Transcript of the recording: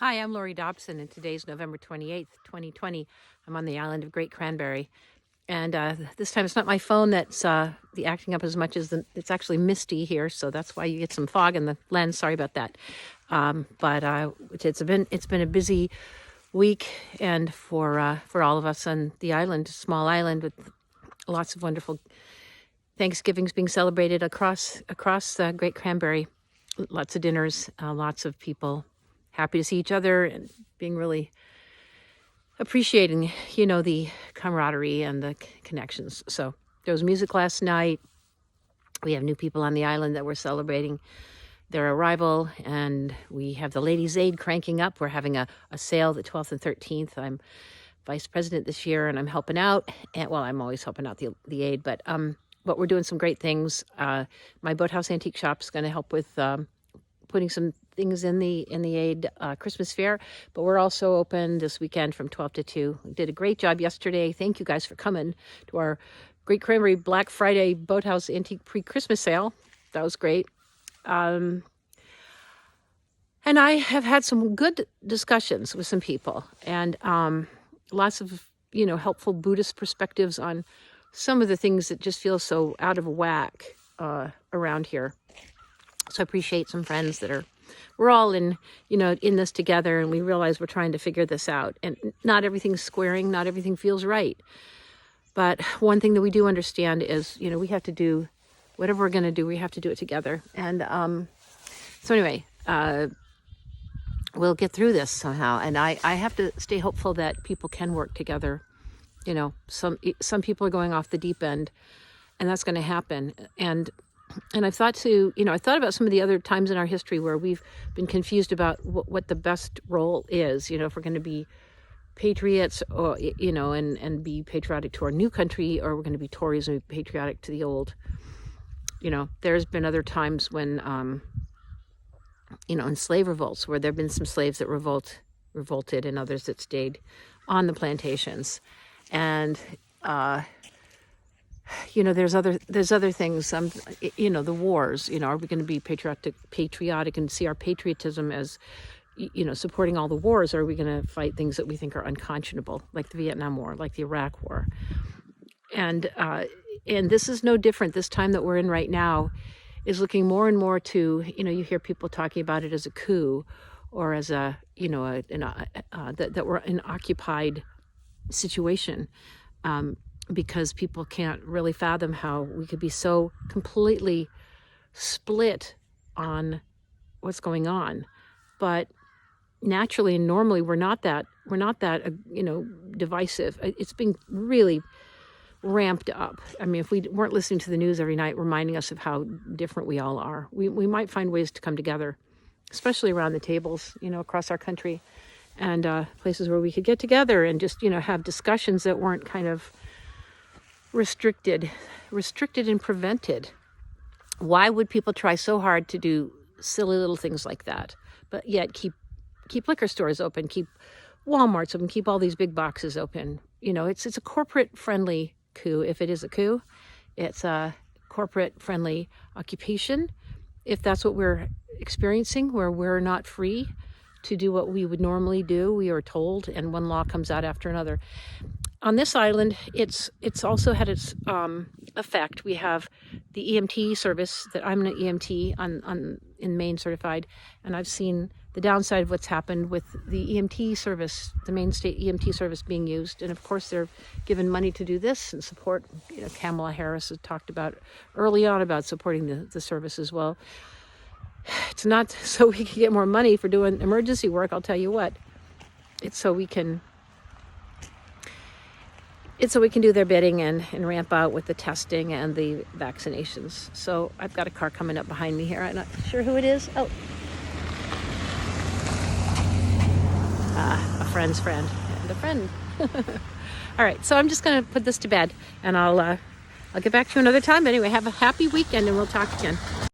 Hi, I'm Laurie Dobson, and today's November 28th, 2020. I'm on the island of Great Cranberry. And this time it's not my phone that's the acting up as much as it's actually misty here, so that's why you get some fog in the lens. Sorry about that. But it's been a busy week, and for all of us on the island, small island with lots of wonderful Thanksgivings being celebrated across Great Cranberry. Lots of dinners, lots of people happy to see each other and being really appreciating, the camaraderie and the connections. So there was music last night. We have new people on the island that we're celebrating their arrival, and we have the Ladies' Aid cranking up. We're having a sale the 12th and 13th. I'm vice president this year, and I'm helping out. And well, I'm always helping out the aid, but we're doing some great things. My Boathouse Antique Shop is going to help with putting some things in the aid Christmas fair, but we're also open this weekend from 12 to 2. We did a great job yesterday. Thank you guys for coming to our Great Cranberry Black Friday Boathouse Antique pre-Christmas sale. That was great. And I have had some good discussions with some people, and lots of helpful Buddhist perspectives on some of the things that just feel so out of whack around here. So I appreciate some friends that we're all in this together, and we realize we're trying to figure this out. And not everything's squaring, not everything feels right. But one thing that we do understand is, we have to do whatever we're going to do, we have to do it together. And so anyway, we'll get through this somehow. And I have to stay hopeful that people can work together. Some people are going off the deep end, and that's going to happen. And I've thought I thought about some of the other times in our history where we've been confused about what the best role is, if we're going to be patriots or, and be patriotic to our new country, or we're going to be Tories and be patriotic to the old. There's been other times when, in slave revolts where there've been some slaves that revolted and others that stayed on the plantations. And, there's other things, the wars, are we going to be patriotic and see our patriotism as, supporting all the wars, or are we going to fight things that we think are unconscionable, like the Vietnam War, like the Iraq War? And this is no different. This time that we're in right now is looking more and more to, you hear people talking about it as a coup, or as that we're in an occupied situation. Because people can't really fathom how we could be so completely split on what's going on. But naturally and normally we're not that divisive. It's been really ramped up. I mean, if we weren't listening to the news every night reminding us of how different we all are, we might find ways to come together, especially around the tables, across our country, and places where we could get together and just, have discussions that weren't kind of restricted and prevented. Why would people try so hard to do silly little things like that, but yet keep liquor stores open, keep Walmarts open, keep all these big boxes open? It's a corporate friendly coup. If it is a coup, it's a corporate friendly occupation. If that's what we're experiencing, where we're not free to do what we would normally do, we are told, and one law comes out after another. On this island, it's also had its effect. We have the EMT service. That I'm an EMT in Maine certified, and I've seen the downside of what's happened with the EMT service, the Maine State EMT service being used. And of course, they're given money to do this and support. Kamala Harris has talked about early on about supporting the service as well. It's not so we can get more money for doing emergency work. I'll tell you what. It's so we can do their bidding and ramp out with the testing and the vaccinations. So I've got a car coming up behind me here. I'm not sure who it is. Oh, a friend's friend and a friend. All right, so I'm just going to put this to bed, and I'll get back to you another time. But anyway, have a happy weekend, and we'll talk again.